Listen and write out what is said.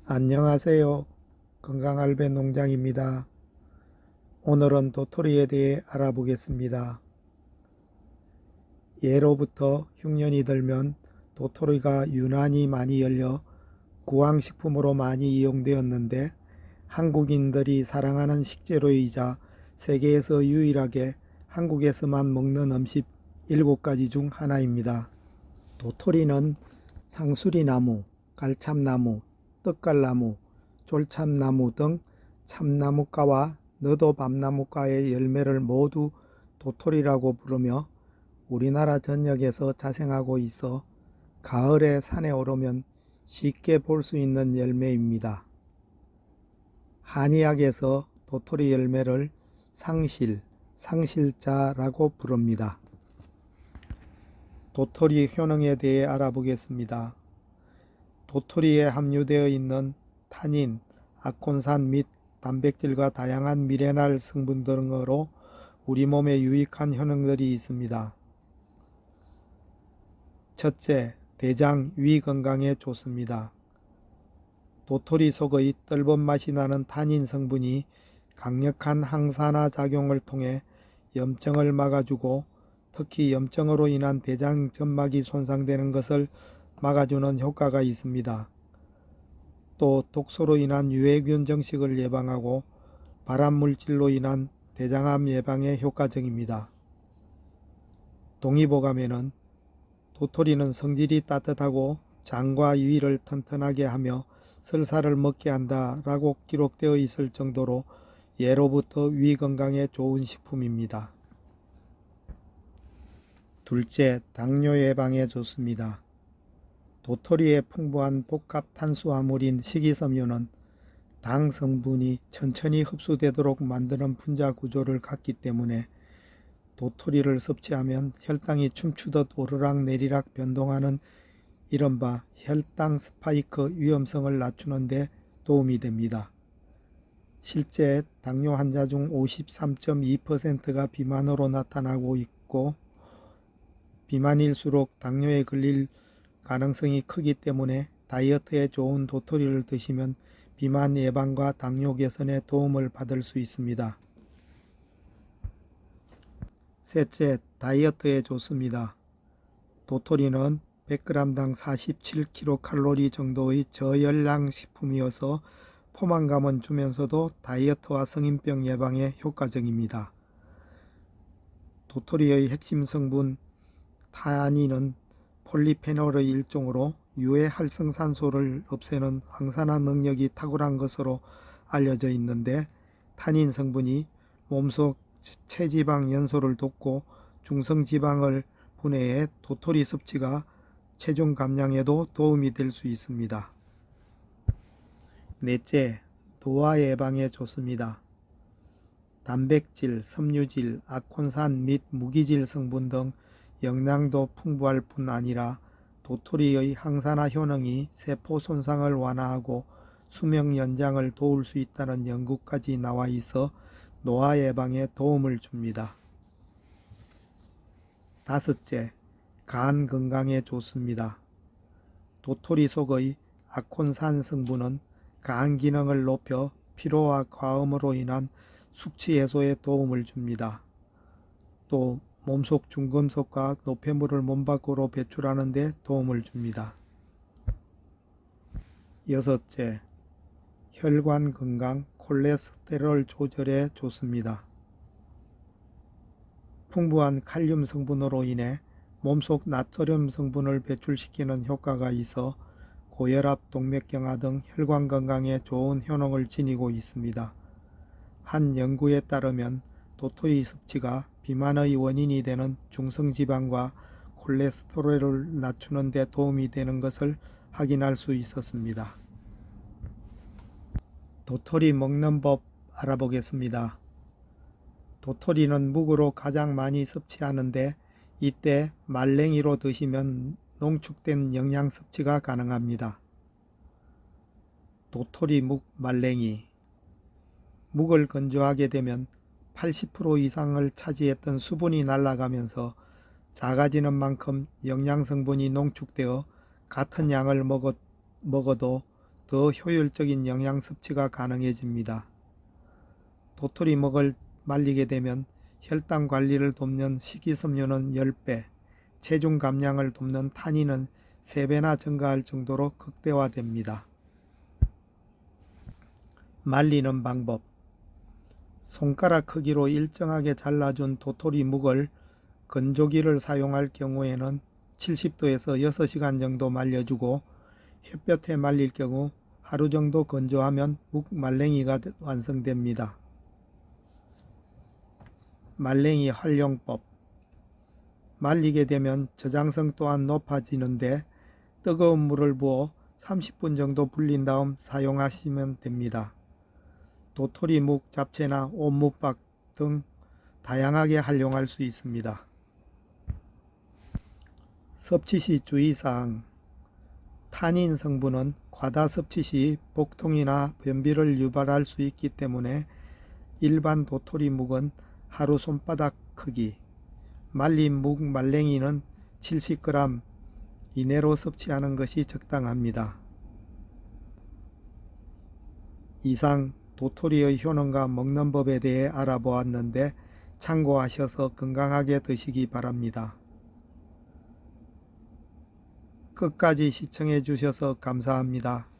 안녕하세요. 건강알배 농장입니다. 오늘은 도토리에 대해 알아보겠습니다. 예로부터 흉년이 들면 도토리가 유난히 많이 열려 구황식품으로 많이 이용되었는데 한국인들이 사랑하는 식재료이자 세계에서 유일하게 한국에서만 먹는 음식 7가지 중 하나입니다. 도토리는 상수리나무, 갈참나무, 떡갈나무, 졸참나무 등 참나무과와 너도밤나무과의 열매를 모두 도토리라고 부르며 우리나라 전역에서 자생하고 있어 가을에 산에 오르면 쉽게 볼 수 있는 열매입니다. 한의학에서 도토리 열매를 상실, 상실자라고 부릅니다. 도토리 효능에 대해 알아보겠습니다. 도토리에 함유되어 있는 타닌, 아콘산 및 단백질과 다양한 미네랄 성분 등으로 우리 몸에 유익한 효능들이 있습니다. 첫째, 대장, 위 건강에 좋습니다. 도토리 속의 떫은 맛이 나는 타닌 성분이 강력한 항산화 작용을 통해 염증을 막아주고 특히 염증으로 인한 대장 점막이 손상되는 것을 막아주는 효과가 있습니다. 또 독소로 인한 유해균 증식을 예방하고 발암물질로 인한 대장암 예방에 효과적입니다. 동의보감에는 도토리는 성질이 따뜻하고 장과 위를 튼튼하게 하며 설사를 먹게 한다라고 기록되어 있을 정도로 예로부터 위 건강에 좋은 식품입니다. 둘째, 당뇨 예방에 좋습니다. 도토리에 풍부한 복합 탄수화물인 식이섬유는 당 성분이 천천히 흡수되도록 만드는 분자 구조를 갖기 때문에 도토리를 섭취하면 혈당이 춤추듯 오르락내리락 변동하는 이른바 혈당 스파이크 위험성을 낮추는 데 도움이 됩니다. 실제 당뇨 환자 중 53.2%가 비만으로 나타나고 있고 비만일수록 당뇨에 걸릴 가능성이 크기 때문에 다이어트에 좋은 도토리를 드시면 비만 예방과 당뇨 개선에 도움을 받을 수 있습니다. 셋째, 다이어트에 좋습니다. 도토리는 100g당 47kcal 정도의 저열량 식품이어서 포만감은 주면서도 다이어트와 성인병 예방에 효과적입니다. 도토리의 핵심 성분 타닌은 폴리페놀의 일종으로 유해 활성산소를 없애는 항산화 능력이 탁월한 것으로 알려져 있는데 타닌 성분이 몸속 체지방 연소를 돕고 중성지방을 분해해 도토리 섭취가 체중 감량에도 도움이 될 수 있습니다. 넷째, 노화 예방에 좋습니다. 단백질, 섬유질, 아콘산 및 무기질 성분 등 영양도 풍부할 뿐 아니라 도토리의 항산화 효능이 세포 손상을 완화하고 수명 연장을 도울 수 있다는 연구까지 나와 있어 노화 예방에 도움을 줍니다. 다섯째, 간 건강에 좋습니다. 도토리 속의 아콘산 성분은 간 기능을 높여 피로와 과음으로 인한 숙취 해소에 도움을 줍니다. 또 몸속 중금속과 노폐물을 몸 밖으로 배출하는 데 도움을 줍니다. 여섯째, 혈관 건강, 콜레스테롤 조절에 좋습니다. 풍부한 칼륨 성분으로 인해 몸속 나트륨 성분을 배출시키는 효과가 있어 고혈압, 동맥경화 등 혈관 건강에 좋은 효능을 지니고 있습니다. 한 연구에 따르면 도토리 섭취가 비만의 원인이 되는 중성지방과 콜레스테롤을 낮추는 데 도움이 되는 것을 확인할 수 있었습니다. 도토리 먹는 법 알아보겠습니다. 도토리는 묵으로 가장 많이 섭취하는데 이때 말랭이로 드시면 농축된 영양 섭취가 가능합니다. 도토리 묵 말랭이. 묵을 건조하게 되면 80% 이상을 차지했던 수분이 날아가면서 작아지는 만큼 영양성분이 농축되어 같은 양을 먹어도 더 효율적인 영양 섭취가 가능해집니다. 도토리묵을 말리게 되면 혈당 관리를 돕는 식이섬유는 10배, 체중 감량을 돕는 탄닌은 3배나 증가할 정도로 극대화됩니다. 말리는 방법. 손가락 크기로 일정하게 잘라준 도토리묵을 건조기를 사용할 경우에는 70도에서 6시간 정도 말려주고 햇볕에 말릴 경우 하루 정도 건조하면 묵 말랭이가 완성됩니다. 말랭이 활용법. 말리게 되면 저장성 또한 높아지는데 뜨거운 물을 부어 30분 정도 불린 다음 사용하시면 됩니다. 도토리묵 잡채나 온묵밥 등 다양하게 활용할 수 있습니다. 섭취 시 주의사항. 탄닌 성분은 과다 섭취 시 복통이나 변비를 유발할 수 있기 때문에 일반 도토리묵은 하루 손바닥 크기, 말린 묵 말랭이는 70g 이내로 섭취하는 것이 적당합니다. 이상 도토리의 효능과 먹는 법에 대해 알아보았는데 참고하셔서 건강하게 드시기 바랍니다. 끝까지 시청해 주셔서 감사합니다.